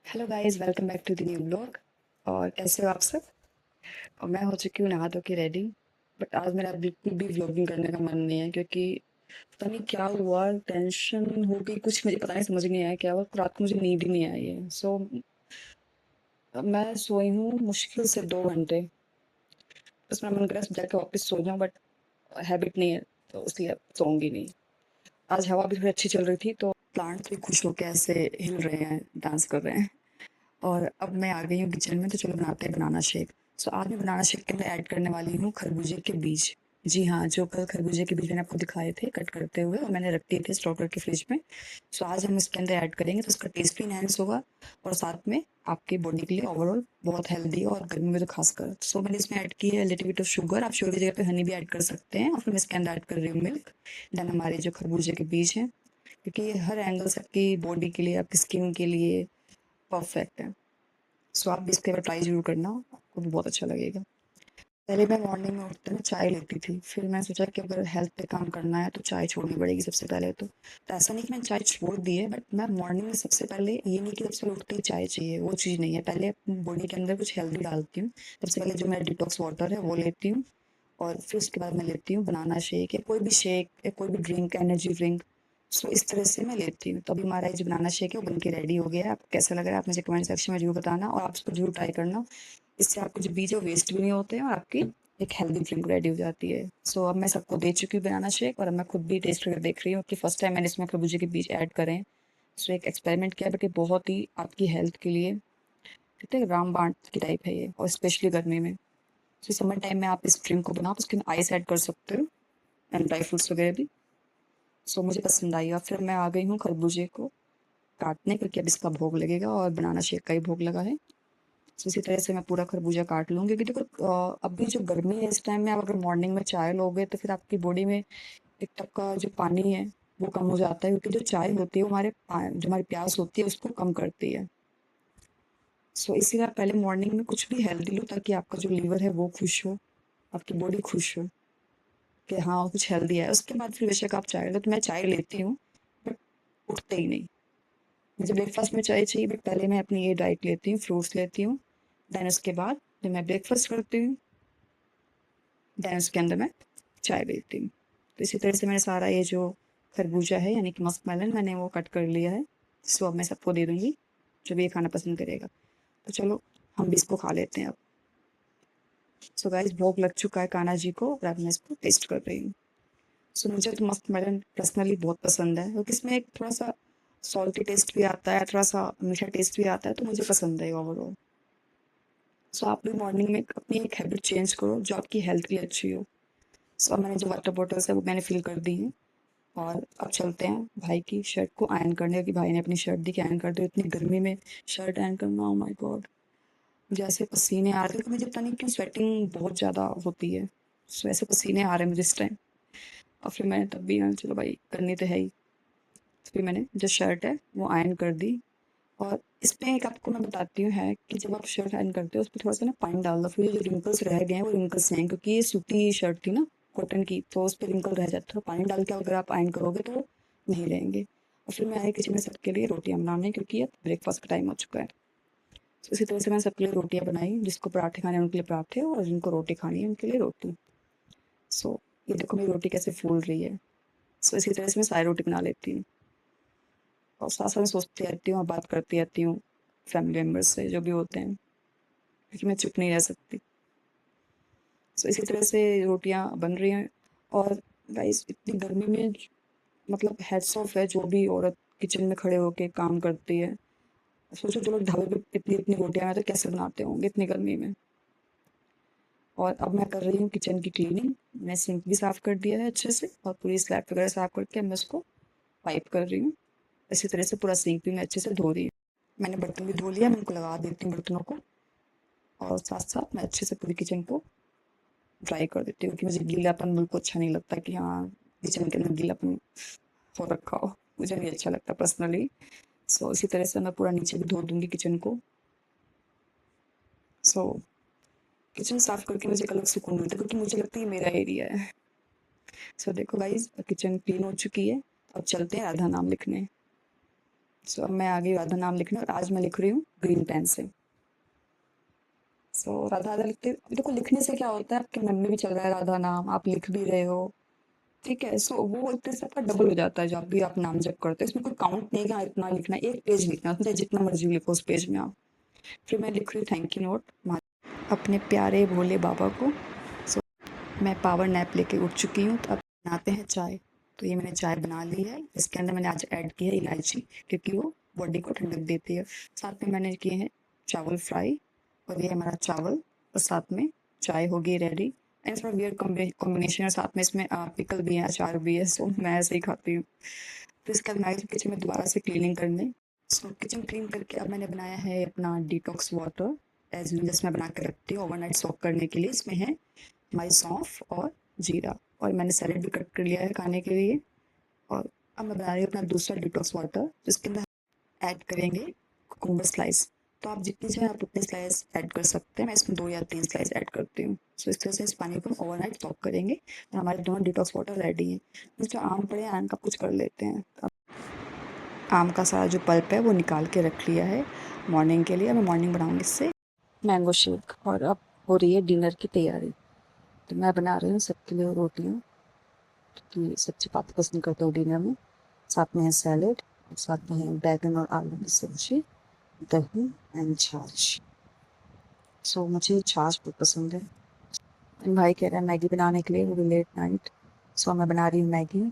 Hello guys, welcome back to the new blog. और कैसे हो आप सब? और मैं हो चुकी हूँ नहा धो के रेडी। बट आज मेरा बिल्कुल भी व्लॉगिंग करने का मन नहीं है, क्योंकि पता नहीं क्या हुआ, टेंशन हो गई कुछ, मुझे पता नहीं, समझ नहीं आया क्या हुआ। रात को मुझे नींद ही नहीं आई है। मैं सोई हूँ मुश्किल से 2 घंटे। बस मेरा मन कर रहा है जाके वापस सो जाऊँ, बट हैबिट नहीं है, तो इसलिए अब सोऊंगी नहीं। आज हवा भी थोड़ी अच्छी चल रही थी, तो प्लांट्स भी खुश होकर ऐसे हिल रहे हैं, डांस कर रहे हैं। और अब मैं आ गई हूँ किचन में, तो चलो बनाते हैं बनाना शेक। सो आज मैं बनाना शेक के अंदर ऐड करने वाली हूँ खरबूजे के बीज। जी हाँ, जो कल खरबूजे के बीज मैंने आपको दिखाए थे कट करते हुए, और मैंने रख दिए थे स्टोर करके फ्रिज में। सो आज हम इसके अंदर ऐड करेंगे, तो उसका टेस्ट भी इनहेंस होगा, और साथ में आपकी बॉडी के लिए ओवरऑल बहुत हेल्दी है, और गर्मी में तो खासकर। सो मैंने इसमें ऐड की है लिटिल बिट ऑफ शुगर। आप शुगर की जगह पे हनी भी ऐड कर सकते हैं, और फिर मैं इसके अंदर ऐड कर रही हूँ मिल्क। देन हमारे जो खरबूजे के बीज हैं, क्योंकि ये हर एंगल से आपकी बॉडी के लिए, आपकी स्किन के लिए परफेक्ट है। सो आप भी इसको एक बार ट्राई ज़रूर करना, आपको भी बहुत अच्छा लगेगा। पहले मैं मॉर्निंग में उठते ना चाय लेती थी, फिर मैंने सोचा कि अगर हेल्थ पे काम करना है तो चाय छोड़नी पड़ेगी सबसे पहले। तो ऐसा नहीं कि मैंने चाय छोड़ दी है, बट मैं मॉर्निंग में सबसे पहले, ये नहीं कि सबसे पहले उठते ही चाय चाहिए, वो चीज़ नहीं है। पहले अपनी बॉडी के अंदर कुछ हेल्दी डालती हूँ। सबसे पहले जो मेरा डिटॉक्स वाटर है वो लेती हूँ, और फिर उसके बाद मैं लेती हूँ बनाना शेक, या कोई भी शेक, या कोई भी ड्रिंक, एनर्जी ड्रिंक। सो इस तरह से मैं लेती हूँ। तो अभी हमारा ये जो बनाना शेक है वो बन के रेडी हो गया है। आपको कैसा लग रहा है आप मुझे कमेंट सेक्शन में जरूर बताना, और आप इसको जरूर ट्राई करना। इससे आपके जो बीज है वेस्ट भी नहीं होते हैं, और आपकी एक हेल्दी ड्रिंक रेडी हो जाती है। सो अब मैं सबको दे चुकी हूँ बनाना शेक, और अब मैं खुद भी टेस्ट करके देख रही हूँ कि फर्स्ट टाइम मैंने इसमें खरबूजे के बीज ऐड करें। सो एक एक्सपेरिमेंट किया, बट ये बहुत ही आपकी हेल्थ के लिए, कहते हैं रामबाण की टाइप है ये, और स्पेशली गर्मी में। सो समर टाइम में आप इस ड्रिंक को बनाओ, तो उसके अंदर आइस ऐड कर सकते हो, एंड ड्राई फ्रूट्स वगैरह भी। सो मुझे पसंद आई। और फिर मैं आ गई हूँ खरबूजे को काटने, क्योंकि अब इसका भोग लगेगा, और बनाना शेक का ही भोग लगा है। तो इसी तरह से मैं पूरा खरबूजा काट लूँगी, क्योंकि देखो अभी जो गर्मी है इस टाइम में, आप अगर मॉर्निंग में चाय लोगे तो फिर आपकी बॉडी में एक टप का जो पानी है वो कम हो जाता है, क्योंकि जो चाय होती है वो जो हमारी प्यास होती है उसको कम करती है। सो इसीलिए आप पहले मॉर्निंग में कुछ भी हेल्दी लो, ताकि आपका जो लीवर है वो खुश हो, आपकी बॉडी खुश हो कि हाँ कुछ हेल्दी है। उसके बाद फिर बेशक आप चाय लो। तो मैं चाय लेती हूँ, बट उठते ही नहीं। मुझे ब्रेकफास्ट में चाय चाहिए, बट पहले मैं अपनी ये डाइट लेती हूँ, फ्रूट्स लेती हूँ। देन उसके बाद जब मैं ब्रेकफास्ट करती हूँ, देन उसके अंदर मैं चाय लेती हूँ। तो इसी तरह से मैंने सारा ये जो खरबूजा है, यानी कि मस्क मेलन, मैंने वो कट कर लिया है। सो अब मैं सबको दे दूँगी जो भी ये खाना पसंद करेगा। तो चलो हम भी इसको खा लेते हैं अब। सो गाइस, भोग लग चुका है कान्हा जी को, और अब मैं इसको टेस्ट कर रही हूँ। सो मुझे तो मस्क मेलन पर्सनली बहुत पसंद है, क्योंकि इसमें एक थोड़ा सा सॉल्टी टेस्ट भी आता है, थोड़ा सा मीठा टेस्ट भी आता है, तो मुझे पसंद है ओवरऑल। सो आप भी मॉर्निंग में अपनी एक हैबिट चेंज करो जो आपकी हेल्थ के लिए अच्छी हो। सो अब मैंने जो वाटर बॉटल्स है वो मैंने फिल कर दी हैं, और अब चलते हैं भाई की शर्ट को आयरन करने, कि भाई ने अपनी शर्ट दी कि आयरन कर दो। इतनी गर्मी में शर्ट आयरन करना, ओ माय गॉड, मुझे ऐसे पसीने आ रहे थे। तो मुझे पता नहीं क्यों स्वेटिंग बहुत ज़्यादा होती है। सो ऐसे पसीने आ रहे हैं मुझे इस टाइम। और फिर मैंने तब भी चलो भाई करनी तो है ही। तो फिर मैंने जो शर्ट है वो आयरन कर दी। और इसमें एक आपको मैं बताती हूँ है कि जब आप शर्ट आयरन करते हो उस पर थोड़ा सा ना पानी डाल दो, फिर जो रिंकल्स रह गए हैं वो रिंकल्स नहीं हैं, क्योंकि ये सूती शर्ट थी ना, कॉटन की, तो उस पर रिंकल रह जाता है। पानी डाल के अगर आप आयरन करोगे तो नहीं रहेंगे। और फिर मैं आई किचन में सबके लिए रोटियां बनाने, क्योंकि अब ब्रेकफास्ट का टाइम हो चुका है। तो इसी तरह से मैंने सबके लिए रोटियां बनाई, जिसको पराठे खाने हैं उनके लिए पराठे, और जिनको रोटी खानी है उनके लिए रोटी। सो ये देखो मेरी रोटी कैसे फूल रही है। सो इसी तरह से मैं सारी रोटी बना लेती हूँ, और साथ साथ में सोचती रहती हूँ और बात करती रहती हूँ फैमिली मेम्बर्स से जो भी होते हैं, क्योंकि मैं चुप नहीं रह सकती। सो इसी तरह से रोटियां बन रही हैं। और गाइस इतनी गर्मी में मतलब हेड्स ऑफ है जो भी औरत किचन में खड़े होके काम करती है। सोचो जो लोग ढाबे पे इतनी इतनी रोटियां तो कैसे बनाते होंगे इतनी गर्मी में। और अब मैं कर रही हूँ किचन की क्लीनिंग। मैं सिंक भी साफ कर दिया है अच्छे से, और पूरी स्लैब वगैरह साफ करके मैं उसको वाइप कर रही हूँ। इसी तरह से पूरा सिंक भी मैं अच्छे से धो रही हूँ। मैंने बर्तन भी धो लिया, मैं उनको लगा देती हूँ बर्तनों को, और साथ साथ मैं अच्छे से पूरी किचन को ड्राई कर देती हूँ, क्योंकि मुझे गीलापन बिल्कुल अच्छा नहीं लगता कि हाँ किचन के अंदर गीलापन हो रखा हो, मुझे नहीं अच्छा लगता पर्सनली। सो इसी तरह से मैं पूरा नीचे भी धो दूंगी किचन को। सो किचन साफ करके मुझे एक अलग सुकून मिलता है, क्योंकि मुझे लगता है ये मेरा एरिया है। सो देखो गाइज, किचन क्लीन हो चुकी है। अब चलते हैं राधा नाम लिखने। सो अब मैं आ गई राधा नाम लिखने और आज मैं लिख रही हूँ ग्रीन पेन से। सो राधा राधा लिखते देखो, लिखने से क्या होता है, आपके मन में भी चल रहा है राधा नाम, आप लिख भी रहे हो, ठीक है। सो वो एक तरह से आपका डबल हो जाता है जब भी आप नाम जप करते हो। इसमें कोई काउंट नहीं है कि हाँ इतना लिखना है, एक पेज लिखना है, चाहे जितना मर्जी लिखो उस पेज में आप। फिर मैं लिख रही हूँ थैंक यू नोट अपने प्यारे भोले बाबा को। सो मैं पावर नैप लेके उठ चुकी हूँ, तो अब बनाते हैं चाय। तो ये मैंने चाय बना ली है, इसके अंदर मैंने आज ऐड की है इलायची, क्योंकि वो बॉडी को ठंडक देती है। साथ में मैंने किए हैं चावल फ्राई, और ये हमारा चावल, और साथ में चाय होगी रेडी। एंड थोड़ा वियर्ड कॉम्बिनेशन है, साथ में इसमें पिकल भी है, अचार भी है, सो मैं ऐसे ही खाती हूँ। फिर इसके बाद मैं आई किचन में दोबारा से क्लीनिंग करने। सो किचन क्लीन करके अब मैंने बनाया है अपना डिटॉक्स वाटर, एज यूजल मैं बना के रखती हूँ ओवरनाइट सोक करने के लिए। इसमें है हमारी सौंफ और जीरा, और मैंने सैलेड भी कट कर लिया है खाने के लिए। और अब मैं बना रही हूँ अपना दूसरा डिटॉक्स वाटर, जिसके अंदर ऐड करेंगे कुकुम्बर स्लाइस। तो आप जितनी चाहे आप उतनी स्लाइस ऐड कर सकते हैं, मैं इसमें 2 या 3 स्लाइस ऐड करती हूँ। सो इस तरह से इस पानी को हम ओवरनाइट सॉक करेंगे, तो हमारे दोनों डिटॉक्स वाटर रेडी हैं। जो आम पड़े हैं, आम का कुछ कर लेते हैं। अब आम का सारा जो पल्प है वो निकाल के रख लिया है मॉर्निंग के लिए। मैं मॉर्निंग बनाऊंगी इससे मैंगो शेक। और अब हो रही है डिनर की तैयारी। तो मैं बना रही हूँ सबके लिए रोटियाँ, क्योंकि सब चपाती पसंद करते हो डिनर में। साथ में है सैलेड, साथ में है बैगन और आलू की सब्जी, दही एंड छाछ। सो मुझे छाछ बहुत पसंद है। भाई कह रहा है मैगी बनाने के लिए, वो भी लेट नाइट। सो मैं बना रही हूँ मैगी।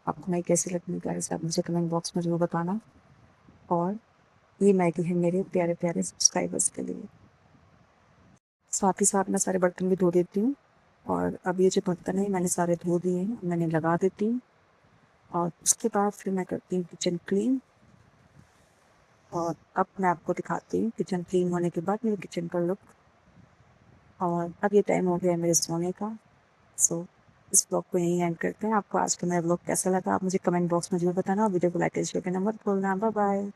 आपको मैगी कैसी लगती है गाइस, आप मुझे कमेंट बॉक्स में जरूर बताना। और ये मैगी है मेरे प्यारे प्यारे सब्सक्राइबर्स के लिए। साथ ही साथ मैं सारे बर्तन भी धो देती हूँ। और अब ये जो बर्तन है मैंने सारे धो दिए हैं, मैंने लगा देती हूँ। और उसके बाद फिर मैं करती हूँ किचन क्लीन। और अब मैं आपको दिखाती हूँ किचन क्लीन होने के बाद मेरे किचन का लुक। और अब ये टाइम हो गया है मेरे सोने का। सो इस ब्लॉग को यहीं एंड करते हैं। आपको आज का मेरा ब्लॉग कैसा लगा आप मुझे कमेंट बॉक्स में जरूर बताना, और वीडियो को लाइक एंड शेयर करना मत भूलना। Bye bye.